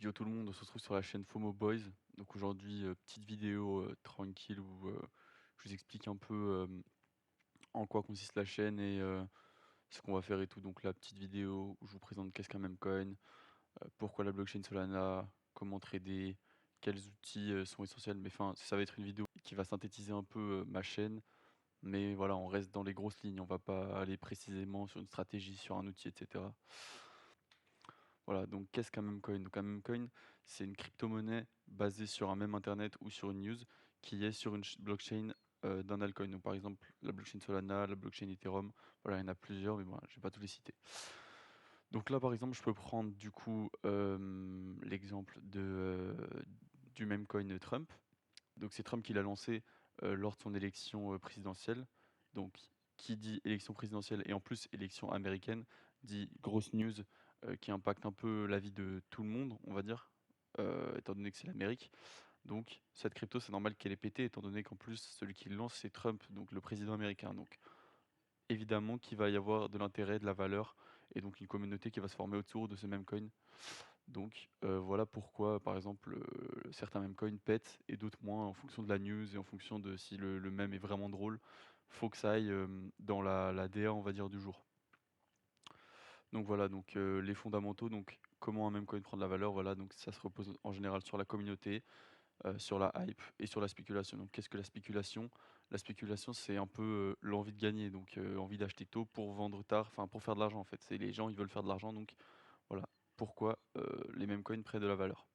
Yo tout le monde, on se retrouve sur la chaîne FOMO Boys. Donc aujourd'hui, petite vidéo, tranquille où, je vous explique un peu, en quoi consiste la chaîne et ce qu'on va faire et tout. Donc la petite vidéo où je vous présente qu'est-ce qu'un meme coin, pourquoi la blockchain Solana, comment trader, quels outils, sont essentiels. Mais enfin, ça va être une vidéo qui va synthétiser un peu, ma chaîne, mais voilà, on reste dans les grosses lignes. On va pas aller précisément sur une stratégie, sur un outil et cetera. Voilà, donc qu'est-ce qu'un meme coin? Donc un meme coin, c'est une crypto-monnaie basée sur un mème internet ou sur une news qui est sur une blockchain d'un altcoin. Donc par exemple, la blockchain Solana, la blockchain Ethereum, voilà, il y en a plusieurs, mais voilà, je vais pas tous les citer. Donc là, par exemple, je peux prendre du coup l'exemple du meme coin de Trump. Donc c'est Trump qui l'a lancé lors de son élection présidentielle. Donc qui dit élection présidentielle et en plus élection américaine dit grosse news qui impacte un peu la vie de tout le monde, on va dire, étant donné que c'est l'Amérique. Donc cette crypto, c'est normal qu'elle ait pété, étant donné qu'en plus celui qui le lance, c'est Trump, donc le président américain. Donc évidemment qu'il va y avoir de l'intérêt, de la valeur, et donc une communauté qui va se former autour de ce même coin. Donc voilà pourquoi, par exemple, certains meme coins pètent et d'autres moins en fonction de la news et en fonction de si le mème est vraiment drôle. Faut que ça aille, dans la DA, on va dire, du jour. Donc voilà, donc les fondamentaux, donc comment un meme coin prend de la valeur, voilà, donc ça se repose en général sur la communauté, sur la hype et sur la spéculation. Donc qu'est-ce que la spéculation? La spéculation, c'est un peu, l'envie de gagner, donc envie d'acheter tôt pour vendre tard, enfin pour faire de l'argent en fait. C'est les gens, ils veulent faire de l'argent, donc voilà pourquoi, les meme coins prennent de la valeur.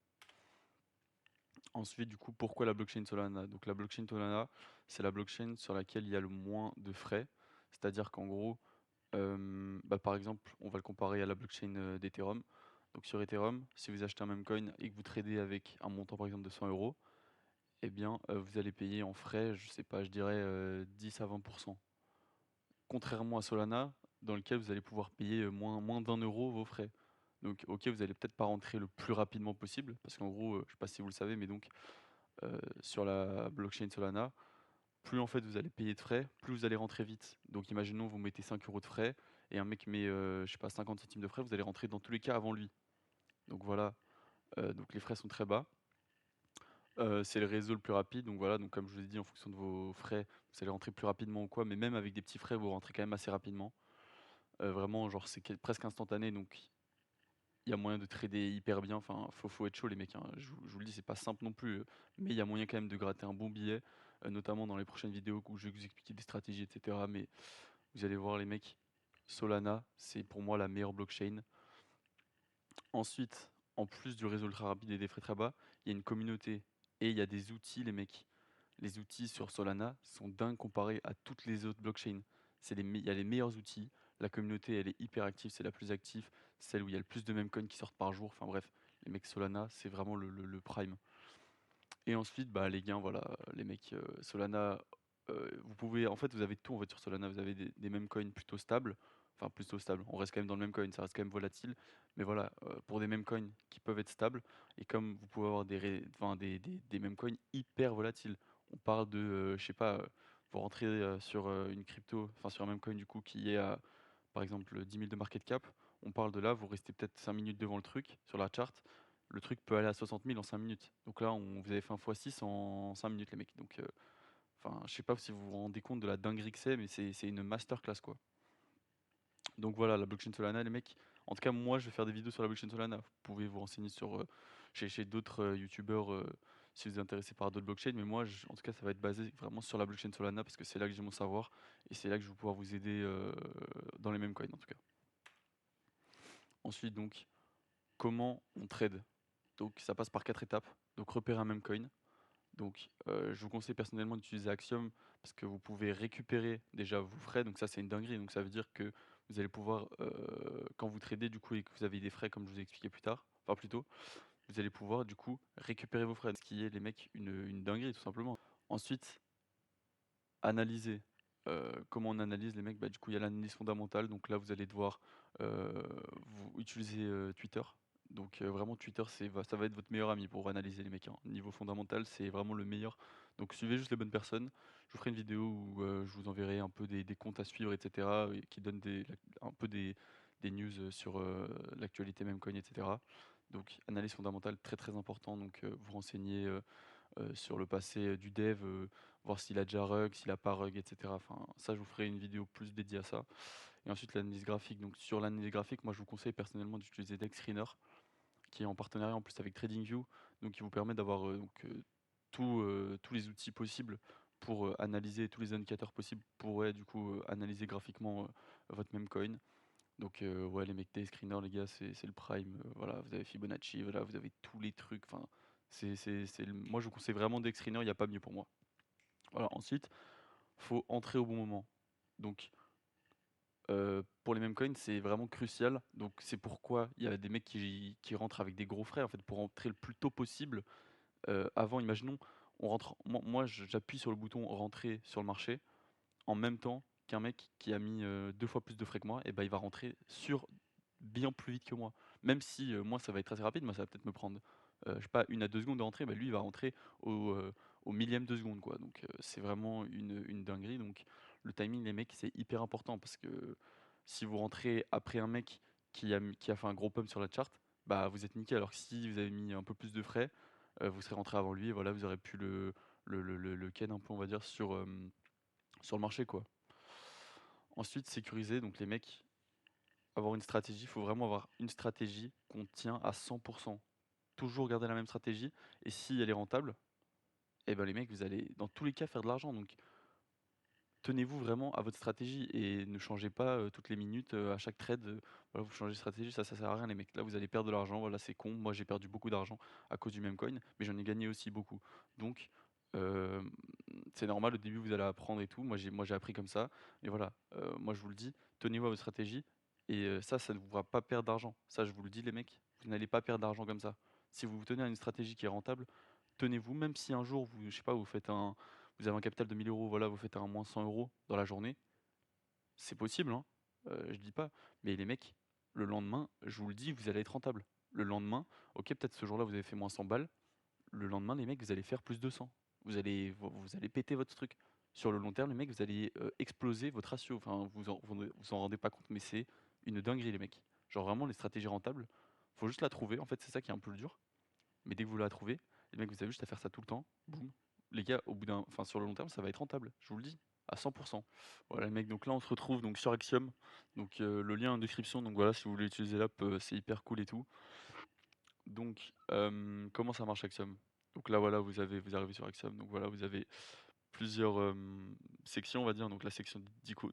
Ensuite, du coup, pourquoi la blockchain Solana? Donc la blockchain Solana, c'est la blockchain sur laquelle il y a le moins de frais. C'est-à-dire qu'en gros, bah, par exemple, on va le comparer à la blockchain, d'Ethereum. Donc sur Ethereum, si vous achetez un meme coin et que vous tradez avec un montant par exemple de 100 €, eh bien, vous allez payer en frais, je sais pas, je dirais, 10 à 20. Contrairement à Solana, dans lequel vous allez pouvoir payer, moins d'1 € vos frais. Donc OK, vous allez peut-être pas rentrer le plus rapidement possible parce qu'en gros, je sais pas si vous le savez, mais donc sur la blockchain Solana, plus en fait vous allez payer de frais, plus vous allez rentrer vite. Donc imaginons vous mettez 5 € de frais et un mec met, je sais pas 50 centimes de frais, vous allez rentrer dans tous les cas avant lui. Donc voilà, donc les frais sont très bas. C'est le réseau le plus rapide, donc voilà, donc comme je vous ai dit en fonction de vos frais, vous allez rentrer plus rapidement ou quoi, mais même avec des petits frais, vous rentrez quand même assez rapidement. Vraiment genre c'est presque instantané, donc il y a moyen de trader hyper bien, enfin, faut être chaud les mecs, hein. Je vous le dis, c'est pas simple non plus, mais il y a moyen quand même de gratter un bon billet, notamment dans les prochaines vidéos où je vais vous expliquer des stratégies et cetera, mais vous allez voir les mecs, Solana, c'est pour moi la meilleure blockchain. Ensuite, en plus du réseau ultra rapide et des frais très bas, il y a une communauté et il y a des outils les mecs. Les outils sur Solana sont dingues comparés à toutes les autres blockchains. Il y a les meilleurs outils, la communauté elle est hyper active, c'est la plus active, celle où il y a le plus de meme coins qui sortent par jour, enfin bref, les mecs Solana, c'est vraiment le prime. Et ensuite, bah, les gains, voilà, les mecs, Solana, vous pouvez en fait, vous avez tout en fait sur Solana. Vous avez des meme coins plutôt stables, enfin plutôt stables, on reste quand même dans le meme coin, ça reste quand même volatile, mais voilà, pour des meme coins qui peuvent être stables et comme vous pouvez avoir des meme coins hyper volatiles. On parle de, je sais pas, vous rentrez, sur, une crypto, enfin sur un meme coin du coup qui est à, par exemple, 10 000 de market cap, on parle de là, vous restez peut-être 5 minutes devant le truc, sur la chart, le truc peut aller à 60 000 en 5 minutes. Donc là, vous avez fait un x6 en 5 minutes, les mecs. Donc, enfin, je sais pas si vous vous rendez compte de la dinguerie que c'est, mais c'est une masterclass, quoi. Donc voilà, la blockchain Solana, les mecs. En tout cas, moi, je vais faire des vidéos sur la blockchain Solana. Vous pouvez vous renseigner chez d'autres youtubeurs si vous êtes intéressé par d'autres blockchains. Mais moi, en tout cas, ça va être basé vraiment sur la blockchain Solana parce que c'est là que j'ai mon savoir et c'est là que je vais pouvoir vous aider dans les mêmes coins, en tout cas. Ensuite, donc, comment on trade? Donc, ça passe par 4 étapes. Donc, repérer un meme coin. Donc, je vous conseille personnellement d'utiliser Axiom parce que vous pouvez récupérer déjà vos frais, donc ça, c'est une dinguerie. Donc ça veut dire que vous allez pouvoir, quand vous tradez du coup et que vous avez des frais comme je vous ai expliqué plus tard, enfin plus tôt, vous allez pouvoir du coup récupérer vos frais, ce qui est les mecs une dinguerie tout simplement. Ensuite, analyser. Comment on analyse les mecs? Bah, du coup, il y a l'analyse fondamentale, donc là, vous allez devoir, vous utiliser, Twitter. Donc vraiment Twitter, ça va être votre meilleur ami pour analyser les mecs, hein. Niveau fondamental, c'est vraiment le meilleur. Donc suivez juste les bonnes personnes. Je vous ferai une vidéo où, je vous enverrai un peu des comptes à suivre et cetera et qui donnent un peu des news, sur, l'actualité Memecoin et cetera. Donc analyse fondamentale très, très important, donc vous renseigner, sur le passé, du dev, voir s'il a déjà rug, s'il a pas rug et cetera. Enfin, ça, je vous ferai une vidéo plus dédiée à ça et ensuite l'analyse graphique. Donc sur l'analyse graphique, moi, je vous conseille personnellement d'utiliser DexScreener qui est en partenariat en plus avec TradingView, donc qui vous permet d'avoir, tous les outils possibles pour, analyser tous les indicateurs possibles pour, ouais, du coup, analyser graphiquement, votre meme coin. Donc ouais, les mecs des screeners, les gars, c'est le prime, voilà, vous avez Fibonacci, voilà, vous avez tous les trucs, enfin, c'est le moi, je vous conseille vraiment des screeners, il y a pas mieux pour moi. Voilà, ensuite, faut entrer au bon moment. Donc pour les meme coins, c'est vraiment crucial, donc c'est pourquoi il y a des mecs qui rentrent avec des gros frais, en fait, pour entrer le plus tôt possible. Avant, imaginons, on rentre moi, j'appuie sur le bouton «rentrer» sur le marché, en même temps qu'un mec qui a mis, 2 fois plus de frais que moi et ben il va rentrer sur bien plus vite que moi. Même si, moi ça va être assez rapide, moi ça va peut-être me prendre, je sais pas 1 à 2 secondes de rentrer, bah lui il va rentrer au millième de seconde quoi, donc c'est vraiment une dinguerie, donc le timing les mecs c'est hyper important parce que si vous rentrez après un mec qui a fait un gros pump sur la chart, bah vous êtes niqué alors que si vous avez mis un peu plus de frais, vous serez rentré avant lui et voilà vous aurez pu le ken un peu on va dire sur le marché quoi. Ensuite sécuriser donc les mecs, avoir une stratégie, il faut vraiment avoir une stratégie qu'on tient à 100. Toujours garder la même stratégie et si elle est rentable, et ben les mecs, vous allez dans tous les cas faire de l'argent donc tenez-vous vraiment à votre stratégie et ne changez pas, toutes les minutes, à chaque trade, voilà, vous changez de stratégie, ça sert à rien les mecs. Là, vous allez perdre de l'argent, voilà, c'est con. Moi, j'ai perdu beaucoup d'argent à cause du meme coin, mais j'en ai gagné aussi beaucoup. Donc, hem, c'est normal, au début, vous allez apprendre et tout. Moi j'ai appris comme ça et voilà, moi, je vous le dis, tenez-vous à votre stratégie et ça ne vous fera pas perdre d'argent. Ça, je vous le dis les mecs, vous n'allez pas perdre d'argent comme ça. Si vous vous tenez à une stratégie qui est rentable, tenez-vous, même si un jour vous je sais pas, vous avez un capital de 1 000 €, voilà, vous faites un moins 100 € dans la journée, c'est possible, hein, je dis pas, mais les mecs, le lendemain, je vous le dis, vous allez être rentable. Le lendemain, OK, peut-être ce jour-là, vous avez fait moins 100 balles, le lendemain, les mecs, vous allez faire plus 200. Vous allez péter votre truc. Sur le long terme, les mecs, vous allez, exploser votre ratio. Enfin, vous en rendez pas compte, mais c'est une dinguerie, les mecs. Genre vraiment les stratégies rentables, faut juste la trouver, en fait, c'est ça qui est un peu le dur. Mais dès que vous la trouvez, les mecs, vous avez juste à faire ça tout le temps, boum. Les gars, sur le long terme, ça va être rentable, je vous le dis, à 100. Voilà, les mecs, donc là, on se retrouve donc sur Axiom, donc le lien en description, donc voilà, si vous voulez utiliser l'app, c'est hyper cool et tout. Donc, comment ça marche Axiom? Donc là, voilà, vous arrivez sur Axiom, donc voilà, vous avez plusieurs, sections, on va dire, donc la section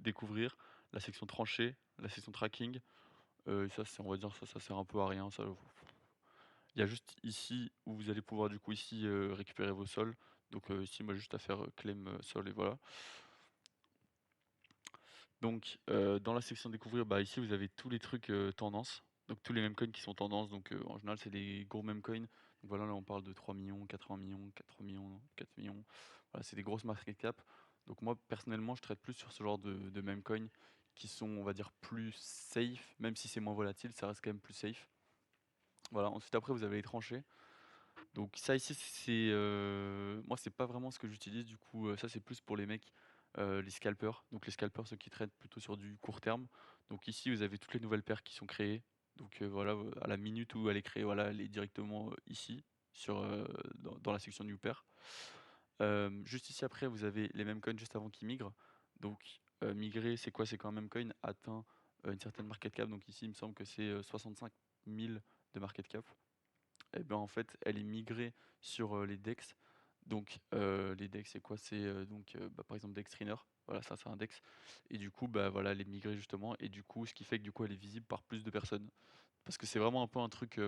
découvrir, la section trancher, la section tracking, ça, c'est on va dire, ça sert un peu à rien, ça. Il y a juste ici où vous allez pouvoir du coup ici, récupérer vos sols. Donc, ici moi juste à faire, claim, sol et voilà. Donc, dans la section découvrir, bah, ici vous avez tous les trucs, tendances. Donc tous les meme coins qui sont tendances, donc, en général c'est des gros meme coins. Donc voilà, là on parle de 3 000 000, 80 millions, 4 millions, 4 millions. Voilà, c'est des grosses market cap. Donc moi personnellement je traite plus sur ce genre de meme coins qui sont, on va dire, plus safe, même si c'est moins volatile, ça reste quand même plus safe. Voilà, ensuite après vous avez les tranchées. Donc ça ici, moi c'est pas vraiment ce que j'utilise du coup, ça c'est plus pour les mecs, les scalpers. Donc les scalpers, ceux qui traitent plutôt sur du court terme. Donc ici, vous avez toutes les nouvelles paires qui sont créées. Donc, voilà, à la minute où elle est créée, voilà, elle est directement, ici sur, dans la section new pair. Juste ici après, vous avez les meme coins juste avant qu'ils migrent. Donc, migrer, c'est quoi? C'est quand un meme coin atteint, une certaine market cap. Donc ici, il me semble que c'est, 65 000 de market cap. Et ben, en fait, elle est migrée sur, les DEX. Donc, les DEX, c'est quoi? C'est, bah, par exemple, DexTrainer. Voilà, ça, c'est un DEX et du coup, bah, voilà, elle est migrée justement et du coup, ce qui fait que, du coup, elle est visible par plus de personnes. Parce que c'est vraiment un peu un truc,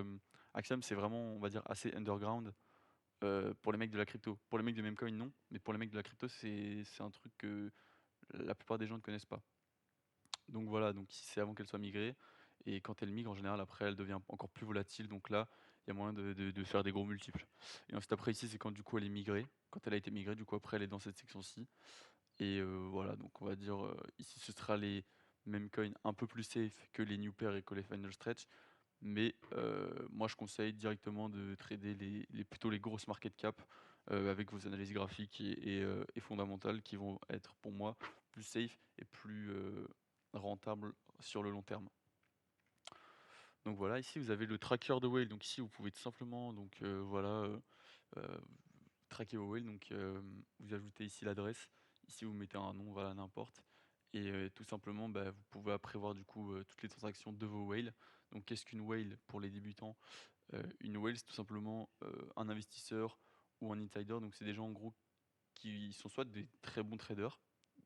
Axiom, c'est vraiment, on va dire, assez underground, pour les mecs de la crypto. Pour les mecs de Memecoin, non, mais pour les mecs de la crypto, c'est un truc que la plupart des gens ne connaissent pas. Donc voilà, donc c'est avant qu'elle soit migrée et quand elle migre, en général, après, elle devient encore plus volatile, donc là, il y a moyen de faire des gros multiples. Et ensuite après ici, c'est quand du coup elle est migrée. Quand elle a été migrée, du coup après elle est dans cette section-ci et voilà, donc on va dire, ici ce sera les meme coins un peu plus safe que les new pair et que les final stretch, mais moi je conseille directement de trader plutôt les grosses market cap, avec vos analyses graphiques et fondamentales qui vont être pour moi plus safe et plus, rentables sur le long terme. Donc voilà, ici vous avez le tracker de whale, donc ici vous pouvez tout simplement donc voilà, heu, traquer vos whales, donc vous ajoutez ici l'adresse, ici vous mettez un nom, voilà, n'importe et tout simplement, bah, vous pouvez après voir du coup, toutes les transactions de vos whales. Donc qu'est-ce qu'une whale pour les débutants? Une whale, c'est tout simplement, un investisseur ou un insider, donc c'est des gens en gros qui sont soit des très bons traders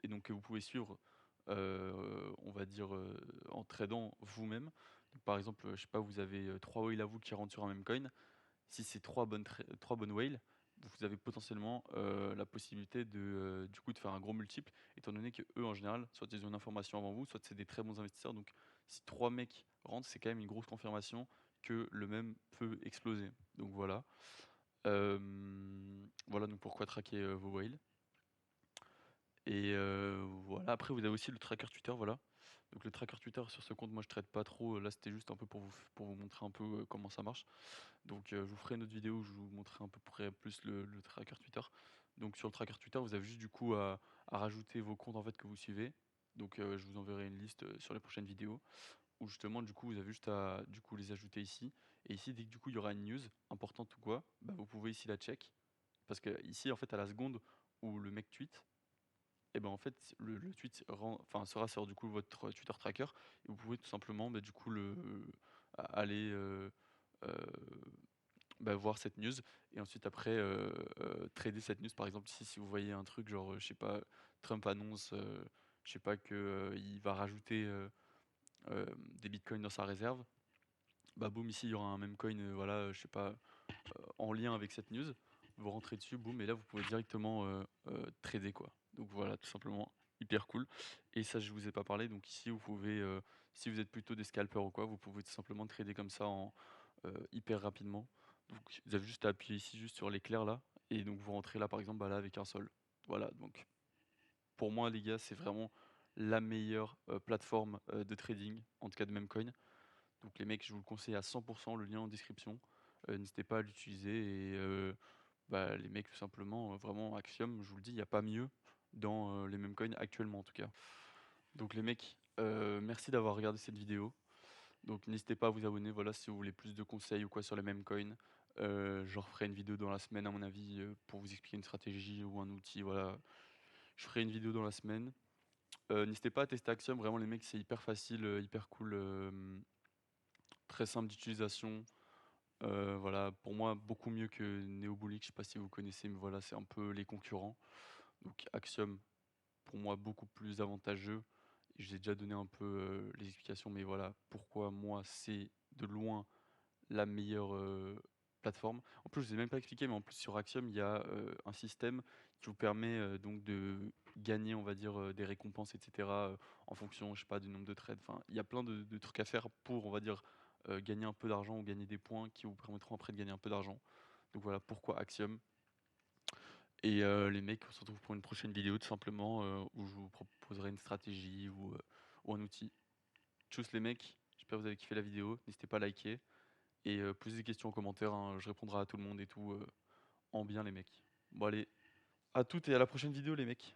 et donc que vous pouvez suivre, on va dire, en tradant vous-même. Donc par exemple, je sais pas, vous avez, 3 whales à vous qui rentrent sur un même coin. Si c'est 3 bonnes whales, vous avez potentiellement, la possibilité de, du coup, de faire un gros multiple étant donné que eux en général, soit ils ont une information avant vous, soit c'est des très bons investisseurs. Donc si 3 mecs rentrent, c'est quand même une grosse confirmation que le même peut exploser. Donc voilà. Voilà donc pourquoi traquer, vos whales. Et voilà, après vous avez aussi le tracker Twitter, voilà. Donc le tracker Twitter sur ce compte, moi je traite pas trop, là c'était juste un peu pour vous montrer un peu, comment ça marche. Donc je vous ferai une autre vidéo où je vous montrerai un peu près plus le tracker Twitter. Donc sur le tracker Twitter, vous avez juste du coup à rajouter vos comptes en fait que vous suivez. Donc je vous enverrai une liste, sur les prochaines vidéos où justement du coup vous avez juste à du coup les ajouter ici et ici dès que du coup il y aura une news importante ou quoi, bah, vous pouvez ici la check. Parce que ici en fait à la seconde où le mec tweet et ben, en fait, le tweet sera sur du coup votre Twitter tracker et vous pouvez tout simplement, bah, du coup aller, heu, bah, voir cette news et ensuite après, trader cette news. Par exemple, si vous voyez un truc genre, je sais pas, Trump annonce, je sais pas que, il va rajouter, des bitcoins dans sa réserve, bah, boum, ici il y aura un meme coin, voilà, je sais pas, en lien avec cette news. Vous rentrez dessus, boum et là vous pouvez directement, trader quoi. Donc voilà, tout simplement, hyper cool et ça je vous ai pas parlé, donc ici vous pouvez, si vous êtes plutôt des scalpers ou quoi, vous pouvez tout simplement trader comme ça en, hyper rapidement. Donc vous avez juste à appuyer ici juste sur l'éclair là et donc vous rentrez là par exemple, bah, là avec un sol. Voilà donc pour moi les gars, c'est vraiment la meilleure, plateforme, de trading, en tout cas de meme coin. Donc les mecs, je vous le conseille à 100, le lien en description. N'hésitez pas à l'utiliser et bah, les mecs tout simplement, vraiment Axiom, je vous le dis, il y a pas mieux dans, les meme coins actuellement en tout cas. Donc les mecs, merci d'avoir regardé cette vidéo. Donc n'hésitez pas à vous abonner, voilà, si vous voulez plus de conseils ou quoi sur les meme coins. Je referai une vidéo dans la semaine à mon avis, pour vous expliquer une stratégie ou un outil, voilà. Je ferai une vidéo dans la semaine. N'hésitez pas à tester Axiom, vraiment les mecs, c'est hyper facile, hyper cool, très simple d'utilisation. Voilà, pour moi, beaucoup mieux que Neobullic, je sais pas si vous connaissez, mais voilà, c'est un peu les concurrents. Donc Axiom, pour moi, beaucoup plus avantageux. Et je vous ai déjà donné un peu, les explications, mais voilà, pourquoi moi, c'est de loin la meilleure, plateforme. En plus, je vous ai même pas expliqué, mais en plus sur Axiom, il y a, un système qui vous permet, donc de gagner, on va dire, des récompenses et cetera, en fonction, je sais pas, du nombre de trades. Enfin, il y a plein de trucs à faire pour, on va dire, gagner un peu d'argent ou gagner des points qui vous permettront après de gagner un peu d'argent. Donc voilà pourquoi Axiom et les mecs, on se retrouve pour une prochaine vidéo tout simplement, où je vous proposerai une stratégie ou un outil. Tchuss les mecs, j'espère que vous avez kiffé la vidéo, n'hésitez pas à liker et posez des questions en commentaire, hein, je répondrai à tout le monde et tout, en bien les mecs. Bon allez, à toutes et à la prochaine vidéo les mecs.